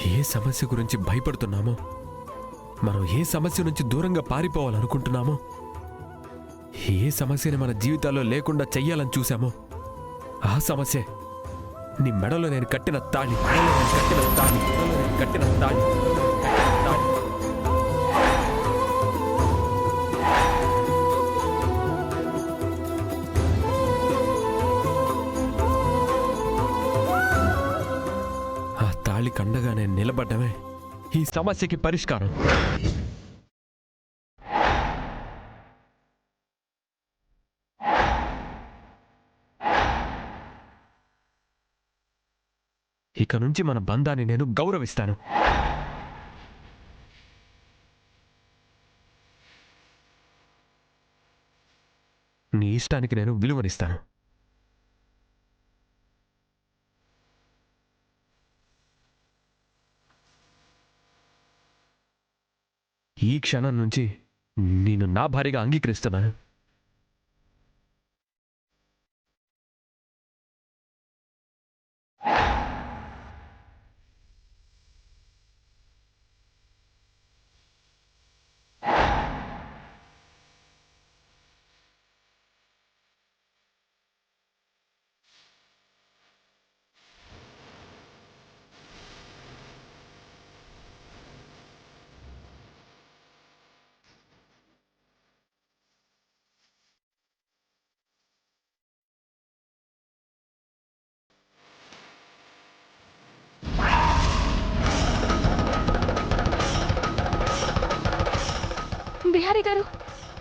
ఏ సమస్య గురించి భయపడుతున్నామో, మనం ఏ సమస్య నుంచి దూరంగా పారిపోవాలనుకుంటున్నామో, ఏ సమస్యని మన జీవితాల్లో లేకుండా చెయ్యాలని చూశామో ఆ సమస్య నీ మెడలో నేను కట్టిన తాళి, మెడలో నేను కట్టిన తాళి, మెడలో నేను కట్టిన తాళి, కట్టిన తాళి. ఆ తాళి కండగా నేను నిలబడ్డమే ఈ సమస్యకి పరిష్కారం. ఇక నుంచి మన బంధాన్ని నేను గౌరవిస్తాను. నీ ఇష్టానికి నేను విలువనిస్తాను. ఈ క్షణం నుంచి నేను నా భార్యగా అంగీకరిస్తున్నాను. బిహారీ గారు,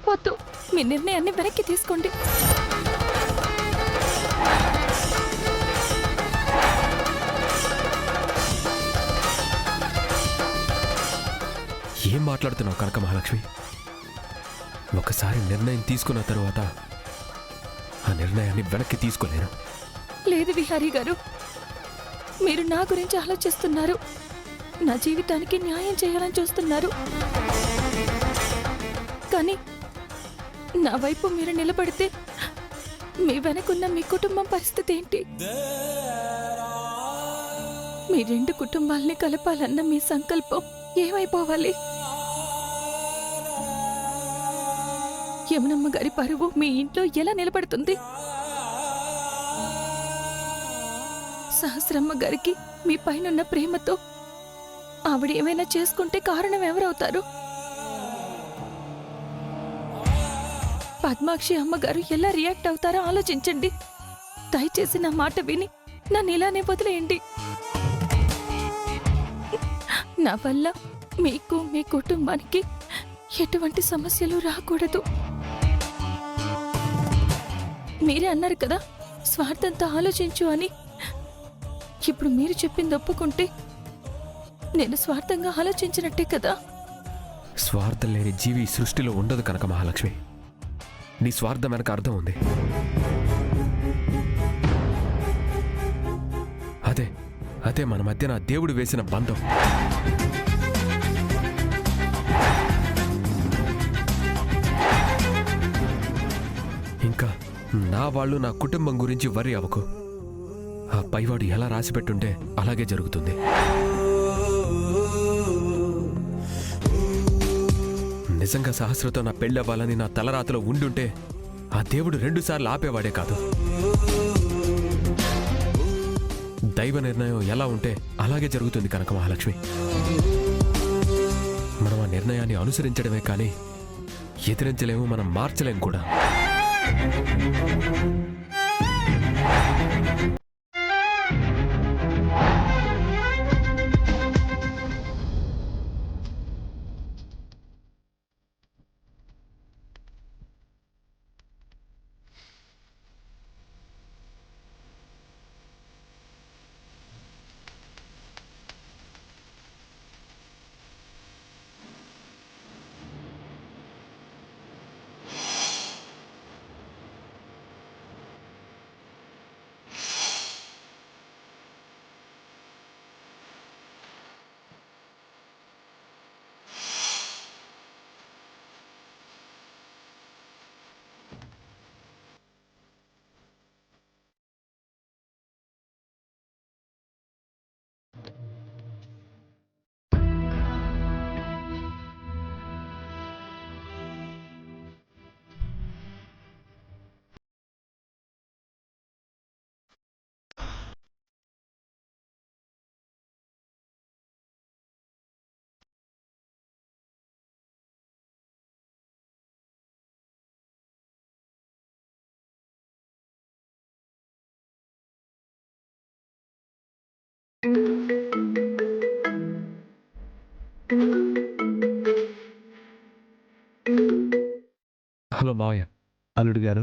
వద్దు. మీ నిర్ణయాన్ని వెనక్కి తీసుకోండి. ఏం మాట్లాడుతున్నావు కనక మహాలక్ష్మి? ఒకసారి నిర్ణయం తీసుకున్న తరువాత ఆ నిర్ణయాన్ని వెనక్కి తీసుకోలేను. లేదు బిహారీ గారు, మీరు నా గురించి ఆలోచిస్తున్నారు. నా జీవితానికి న్యాయం చేయాలని చూస్తున్నారు. కానీ నా వైపు మీరు నిలబడితే మీ వెనకున్న మీ కుటుంబం పరిస్థితి ఏంటి? మీ రెండు కుటుంబాల్ని కలపాలన్న మీ సంకల్పం ఏమైపోవాలి? యమునమ్మ గారి పరువు మీ ఇంట్లో ఎలా నిలబడుతుంది? సహస్రమ్మ గారికి మీ పైనున్న ప్రేమతో ఆవిడ ఏమైనా చేసుకుంటే కారణం ఎవరవుతారు? పద్మాక్షి అమ్మగారు ఎలా రియాక్ట్ అవుతారో ఆలోచించండి. దయచేసి నా మాట విని నన్ను ఇలానే వదిలేయండి. నా వల్ల మీకు మీ కుటుంబానికి ఎటువంటి సమస్యలు రాకూడదు. మీరే అన్నారు కదా స్వార్థంతో ఆలోచించు అని. ఇప్పుడు మీరు చెప్పింది ఒప్పుకుంటే నేను స్వార్థంగా ఆలోచించినట్టే కదా. స్వార్థం లేని జీవి సృష్టిలో ఉండదు కనక మహాలక్ష్మి. నీ స్వార్థం వెనక అర్థం ఉంది. అదే అదే మన మధ్య నా దేవుడు వేసిన బంధం. ఇంకా నా వాళ్ళు నా కుటుంబం గురించి వర్రీ అవ్వకు. ఆ పైవాడు ఎలా రాసిపెట్టుంటే అలాగే జరుగుతుంది. నిజంగా సహస్రతో నా పెళ్ళవ్వాలని నా తలరాతలో ఉండుంటే ఆ దేవుడు 2 సార్లు ఆపేవాడే కాదు. దైవ నిర్ణయం ఎలా ఉంటే అలాగే జరుగుతుంది కనక మహాలక్ష్మి. మనం ఆ నిర్ణయాన్ని అనుసరించడమే కానీ ఎదిరించలేము, మనం మార్చలేము కూడా. మావయ్య. అల్లుడు గారు,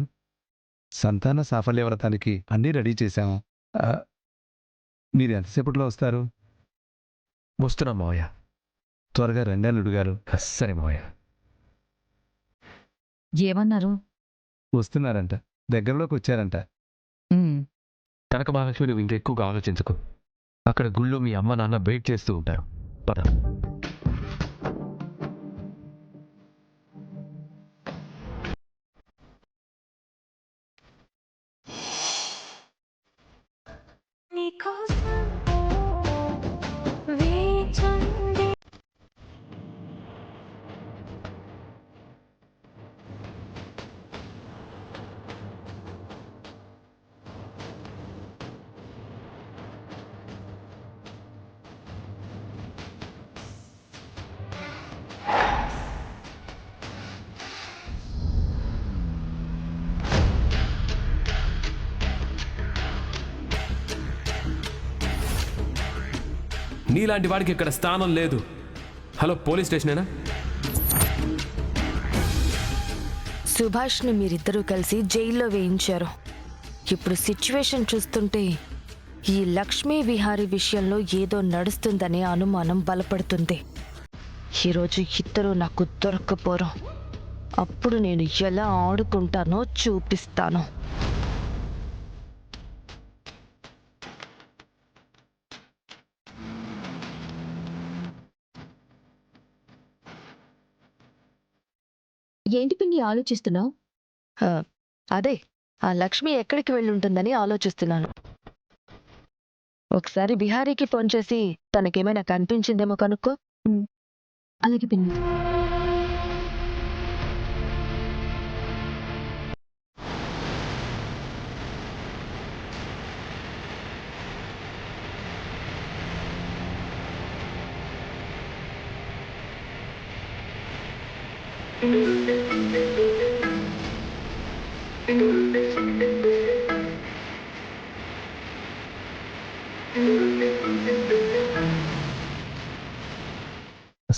సంతాన సాఫల్యవ్రతానికి అన్నీ రెడీ చేశాము. ఆ, మీరు ఎంతసేపట్లో వస్తారు? వస్తున్నా మావయ్య. త్వరగా రండి అల్లుడు గారు. సరే మావయ్య. ఏమన్నారు? వస్తున్నారంట, దగ్గరలోకి వచ్చారంట. కనక మహాలక్ష్మి, నువ్వు ఇంకా ఎక్కువగా ఆలోచించకు. అక్కడ గుళ్ళో మీ అమ్మ నాన్న వెయిట్ చేస్తూ ఉంటారు. పద. నీలాంటి వాడికి ఇక్కడ స్థానం లేదు. Hello, police స్టేషనేనా? సుభాష్ని మీరిద్దరూ కలిసి జైల్లో వేయించారు. ఇప్పుడు సిచ్యువేషన్ చూస్తుంటే ఈ లక్ష్మీ విహారీ విషయంలో ఏదో నడుస్తుందనే అనుమానం బలపడుతుంది. ఈరోజు ఇద్దరు నాకు దొరక్కపోరు. అప్పుడు నేను ఎలా ఆడుకుంటానో చూపిస్తాను. ఏంటి పిన్ని ఆలోచిస్తున్నావు? అదే ఆ లక్ష్మి ఎక్కడికి వెళ్ళుంటుందని ఆలోచిస్తున్నాను. ఒకసారి బిహారీకి ఫోన్ చేసి తనకేమైనా కనిపించిందేమో కనుక్కో. అలాగే పిన్ని.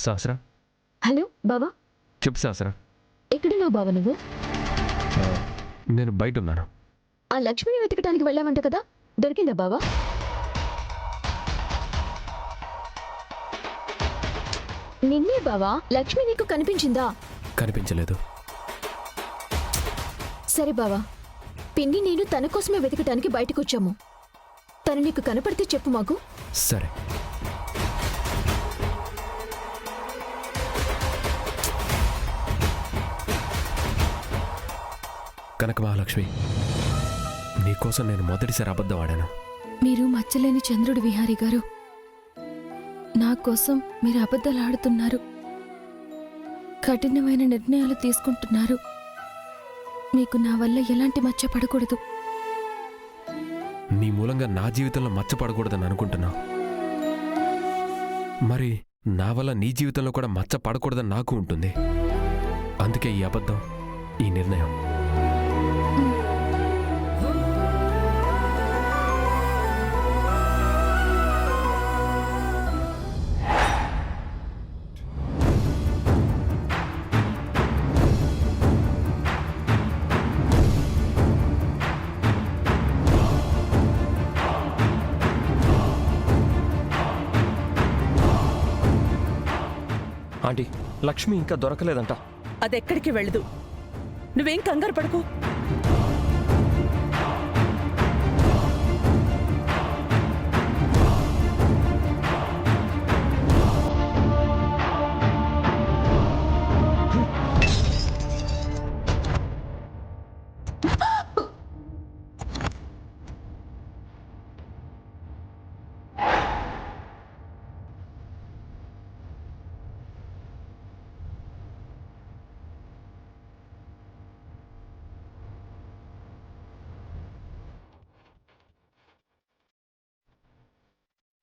సహస్రా. హలో బావా, చెప్పు సహస్రా. ఎక్కడున్నావు బావ నువ్వు? నేను బయట ఉన్నాను. ఆ లక్ష్మిని వెతకడానికి వెళ్ళావంట కదా, దొరికిందా బావా? నిన్నే బావా, లక్ష్మి నీకు కనిపించిందా? కనిపించలేదు. సరే బావా, పిన్ని నేను తన కోసమే వెతకడానికి బయటకు వచ్చాము. తను నీకు కనపడితే చెప్పు మాకు. సరే. కనక మహాలక్ష్మి, నీకోసం నేను మొదటిసారి అబద్ధం ఆడాను. మీరు మచ్చలేని చంద్రుడు విహారీ గారు. నా కోసం మీరు అబద్ధాలు ఆడుతున్నారు, కఠినమైన నిర్ణయాలు తీసుకుంటున్నారు. మీకు నా వల్ల ఎలాంటి మచ్చ పడకూడదు. నీ మూలంగా నా జీవితంలో మచ్చ పడకూడదని అనుకుంటున్నావు. మరి నా వల్ల నీ జీవితంలో కూడా మచ్చ పడకూడదని నాకు ఉంటుంది. అందుకే ఈ అబద్ధం, ఈ నిర్ణయం. ఆంటీ, లక్ష్మి ఇంకా దొరకలేదంట. అదెక్కడికి వెళ్ళదు. నువ్వేం కంగారు పడకు.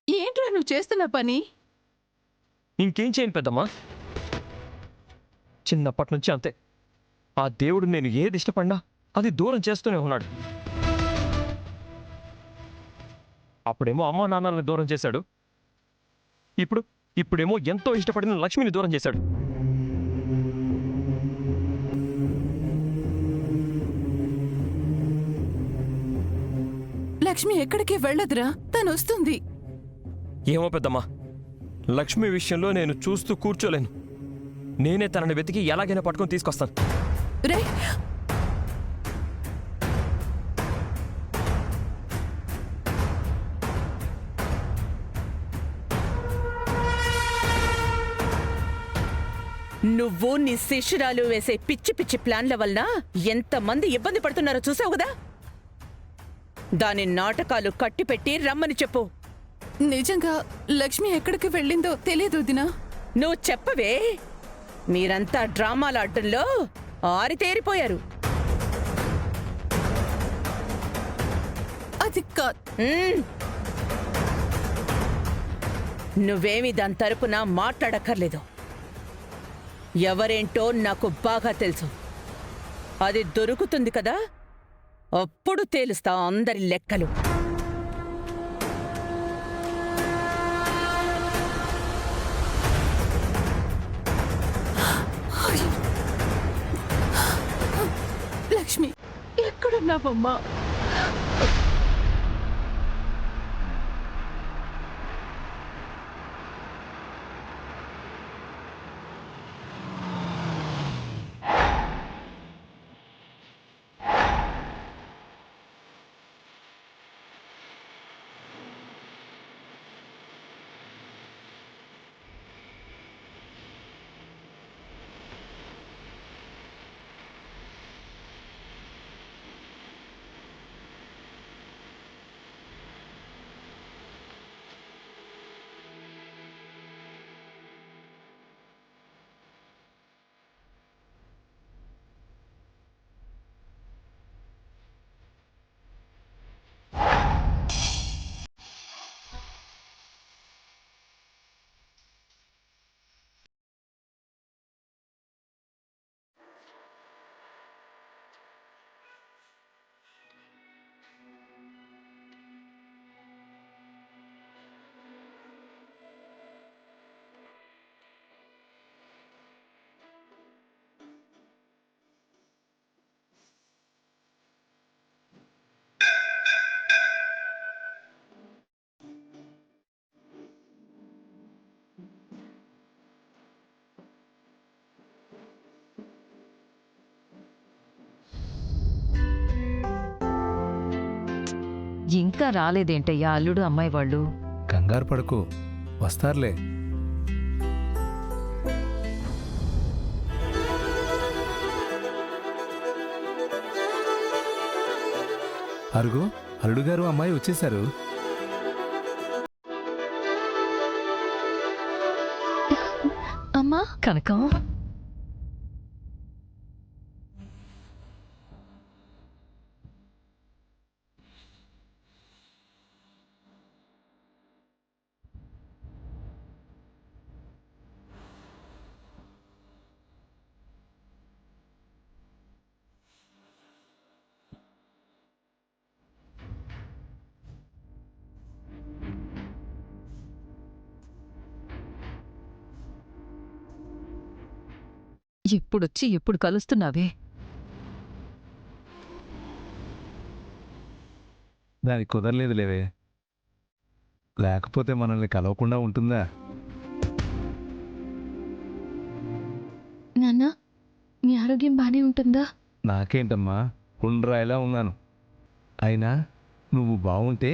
ఏంట్రా నువ్వు చేస్తున్న పని? ఇంకేం చేయను పెద్దమ్మా, చిన్నప్పటి నుంచి అంతే. ఆ దేవుడు నేను ఏది ఇష్టపడినా అది దూరం చేస్తూనే ఉన్నాడు. అప్పుడేమో అమ్మా నాన్నల్ని దూరం చేశాడు, ఇప్పుడేమో ఎంతో ఇష్టపడిన లక్ష్మిని దూరం చేశాడు. లక్ష్మి ఎక్కడికి వెళ్ళదురా, తను వస్తుంది. ఏమో పెద్దమ్మా, లక్ష్మి విషయంలో నేను చూస్తూ కూర్చోలేను. నేనే తనని వెతికి ఎలాగైనా పట్టుకొని తీసుకొస్తాను. రే, నువ్వు నీ శిష్యురాలు వేసే పిచ్చి పిచ్చి ప్లాన్ల వల్ల ఎంతమంది ఇబ్బంది పడుతున్నారో చూసావు కదా. దాని నాటకాలు కట్టిపెట్టి రమ్మని చెప్పు. నిజంగా లక్ష్మి ఎక్కడికి వెళ్ళిందో తెలియదు దినా. నువ్వు చెప్పవే. మీరంతా డ్రామాల ఆడటంలో ఆరితేరిపోయారు. అది నువ్వేమి దాని తరపున మాట్లాడక్కర్లేదు. ఎవరేంటో నాకు బాగా తెలుసు. అది దొరుకుతుంది కదా, అప్పుడు తేలుస్తా అందరి లెక్కలు. లక్ష్మి, ఎక్కడున్నావమ్మా? ఇంకా రాలేదేంటయ్యా అల్లుడు అమ్మాయి వాళ్ళు? కంగారు పడకు, వస్తారులే. అరుగు, అల్లుడు గారు అమ్మాయి వచ్చేశారు. అమ్మా కనకం, ఎప్పుడొచ్చి ఎప్పుడు కలుస్తున్నావే? దానికి కుదరలేదు లేవే. లేకపోతే మనల్ని కలవకుండా ఉంటుందా? నాన్న, నీ ఆరోగ్యం బానే ఉంటుందా? నాకేంటమ్మా, కుండ్రాయిలా ఉన్నాను. అయినా నువ్వు బాగుంటే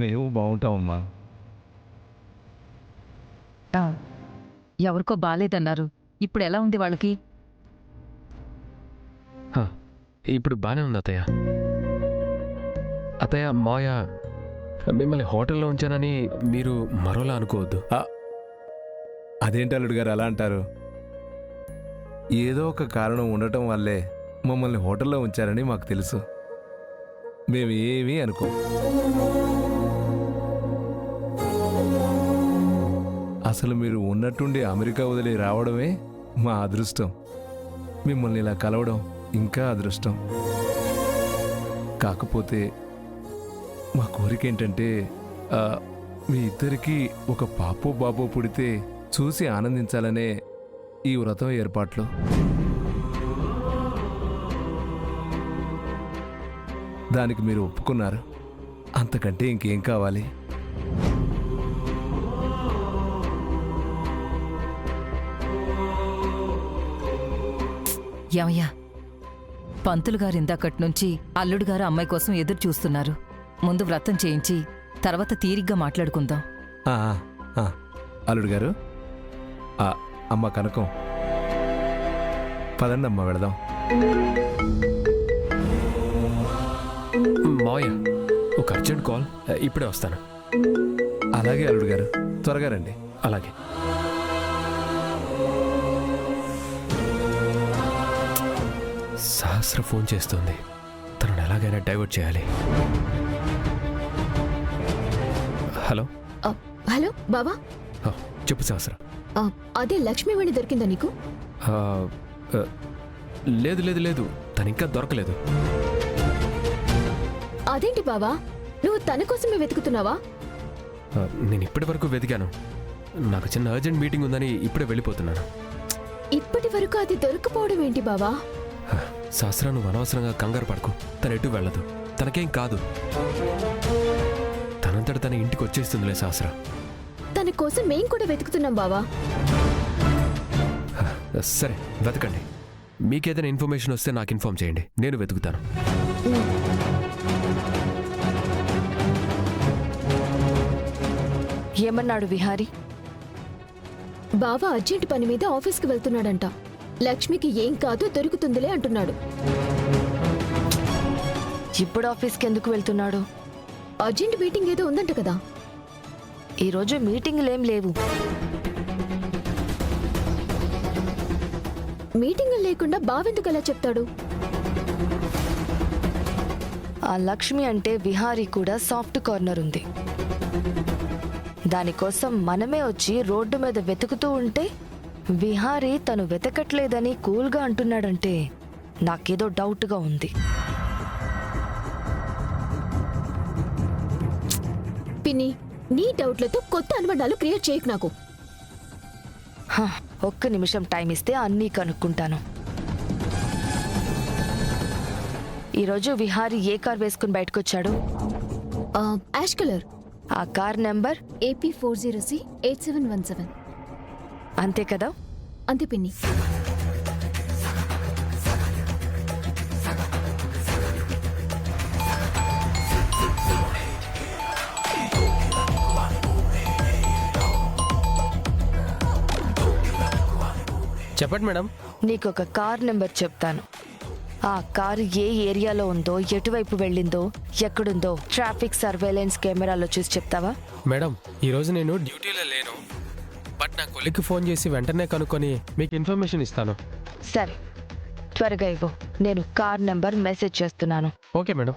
మేము బాగుంటామమ్మా. ఎవరికో బాలేదన్నారు, ఇప్పుడు ఎలా ఉంది వాళ్ళకి? ఇప్పుడు బానే ఉంది అత్తయ్య. అత్తయ్య, మావయ్య మిమ్మల్ని హోటల్లో ఉంచానని మీరు మరోలా అనుకోవద్దు. అదేంటి అల్లుడు గారు అలా అంటారు? ఏదో ఒక కారణం ఉండటం వల్లే మమ్మల్ని హోటల్లో ఉంచారని మాకు తెలుసు. మేము ఏమీ అనుకోం. అసలు మీరు ఉన్నట్టుండి అమెరికా వదిలి రావడమే మా అదృష్టం. మిమ్మల్ని ఇలా కలవడం ఇంకా అదృష్టం. కాకపోతే మా కోరిక ఏంటంటే మీ ఇద్దరికీ ఒక పాపో బాబో పుడితే చూసి ఆనందించాలనే ఈ వ్రతం ఏర్పాట్లు. దానికి మీరు ఒప్పుకున్నారు. అంతకంటే ఇంకేం కావాలి? ఏమయ్యా, పంతులు గారు ఇందాకటి నుంచి అల్లుడు గారు అమ్మాయి కోసం ఎదురు చూస్తున్నారు. ముందు వ్రతం చేయించి తర్వాత తీరిగ్గా మాట్లాడుకుందాం. ఆ, ఆ, అల్లుడు గారు, ఆ, అమ్మ కనకం, పదండి అమ్మ వెళదాం. మావయ్య, ఒక అర్జెంట్ కాల్, ఇప్పుడే వస్తాను. అలాగే అల్లుడు గారు, త్వరగా రండి. అలాగే. సహస్ర ఫోన్ చేస్తుంది. తనను ఎలాగైనా డైవర్ట్ చేయాలి. హలో. హలో బావా. ఆ, చెప్పు సహస్ర. అదే లక్ష్మీవాణి దొరికిందా నీకు? ఆ, ఆ, లేదు లేదు లేదు, తను ఇంకా దొరకలేదు. అదేంటి బావా, నువ్వు తన కోసమే వెతుకుతున్నావా? నేను ఇప్పటి వరకు వెతికాను. నాకు చిన్న అర్జెంట్ మీటింగ్ ఉందని ఇప్పుడే వెళ్ళిపోతున్నాను. ఇప్పటి వరకు అది దొరకపోవడం ఏంటి బావా? సహస్ర, నువ్వు అనవసరంగా కంగారు పడకు. తను ఎటు వెళ్ళదు, తనకేం కాదు. తనంతట తన ఇంటికి వచ్చేస్తుందిలే సహస్ర. తన కోసం మేం కూడా వెతుకుతున్నాం బావా. సరే, వెతకండి. మీకేదైనా ఇన్ఫర్మేషన్ వస్తే నాకు ఇన్ఫార్మ్ చేయండి, నేను వెతుకుతాను. ఏమన్నాడు విహారీ? బావా అర్జెంట్ పని మీద ఆఫీస్కి వెళ్తున్నాడంట. లక్ష్మికి ఏం కాదు, దొరుకుతుందిలే అంటున్నాడు. ఇప్పుడు ఆఫీస్కి ఎందుకు వెళ్తున్నాడు? అర్జెంట్ మీటింగ్ ఏదో ఉందంట కదా. ఈరోజు మీటింగులేం లేవు. మీటింగ్ లేకుండా బావెందుకు అలా చెప్తాడు? ఆ లక్ష్మి అంటే విహారీ కూడా సాఫ్ట్ కార్నర్ ఉంది. దానికోసం మనమే వచ్చి రోడ్డు మీద వెతుకుతూ ఉంటే విహారీ తను వెతకట్లేదని కూల్గా అంటున్నాడంటే నాకేదో డౌట్గా ఉంది. పిన్ని, నీ డౌట్లతో కొత్త అనుమానాలు క్రియేట్ చేయకు నాకు. ఒక్క నిమిషం టైం ఇస్తే అన్నీ కనుక్కుంటాను. ఈరోజు విహారీ ఏ కార్ వేసుకుని బయటకొచ్చాడు? Ash colour. ఆ కార్ నెంబర్ AP40C8717. అంతే కదా? అంతే పిన్ని. చెప్పండి మేడం. నీకొక కార్ నెంబర్ చెప్తాను. ఆ కారు ఏ ఏరియాలో ఉందో, ఎటువైపు వెళ్ళిందో, ఎక్కడుందో ట్రాఫిక్ సర్వేలెన్స్ కెమెరాలో చూసి చెప్తావా? మేడం, ఈరోజు నేను డ్యూటీలో లేను, బట్ నా కొలిక్కి ఫోన్ చేసి వెంటనే కనుక్కొని మీకు ఇన్ఫర్మేషన్ ఇస్తాను. సరే, త్వరగా ఇవ్వు. నేను కార్ నెంబర్ మెసేజ్ చేస్తున్నాను. Okay madam.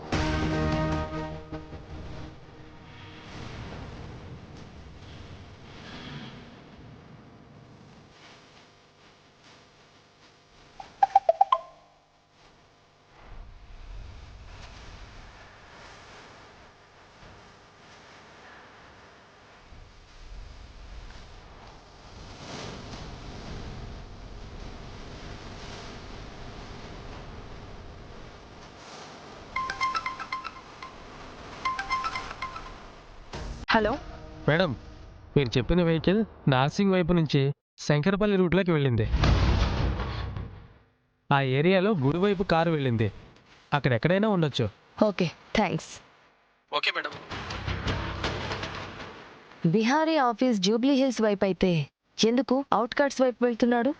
హలో మేడం, మీరు చెప్పిన వెహికల్ నార్సింగ్ వైపు నుంచి శంకరపల్లి రూట్లోకి వెళ్ళింది. ఆ ఏరియాలో గుడి వైపు కారు వెళ్ళింది. అక్కడ ఎక్కడైనా ఉండొచ్చు. Okay, thanks. Okay madam. Vihari office Jubilee hills వైపు అయితే ఎందుకు అవుట్కట్స్ వైపు వెళ్తున్నాడు?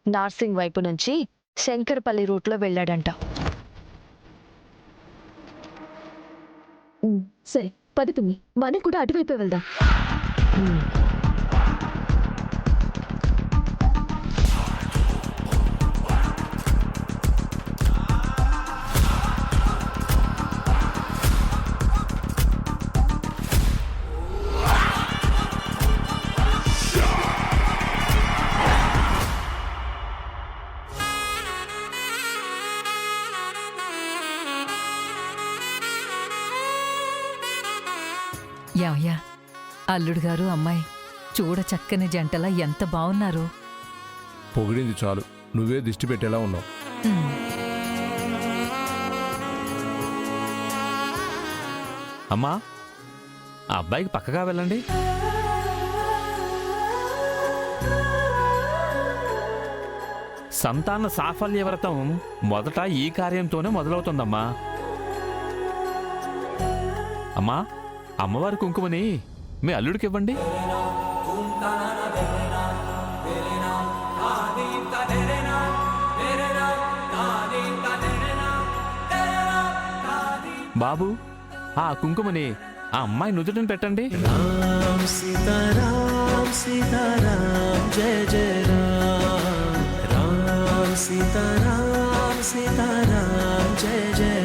నార్సింగ్ వైపు నుంచి శంకరపల్లి రూట్లో వెళ్ళాడంట. సరే పది పిన్ని, మనం కూడా అటువైపే వెళ్దాం. యావయ్యా, అల్లుడు గారు అమ్మాయి చూడ చక్కని జంటలా ఎంత బాగున్నారు. పొగిడింది చాలు, నువ్వే దిష్టి పెట్టేలా ఉన్నావు. అమ్మా ఆ అబ్బాయికి పక్కగా వెళ్ళండి. సంతాన సాఫల్య వ్రతం మొదట ఈ కార్యంతోనే మొదలవుతుందమ్మా. అమ్మా అమ్మవారి కుంకుమని మీ అల్లుడికి ఇవ్వండి. బాబు ఆ కుంకుమని ఆ అమ్మాయి నుదుటిని పెట్టండి. రామ్ సీతారాం సీతారాం జయ జయ రామ్. రామ్ సీతారాం సీతారాం జయ జయ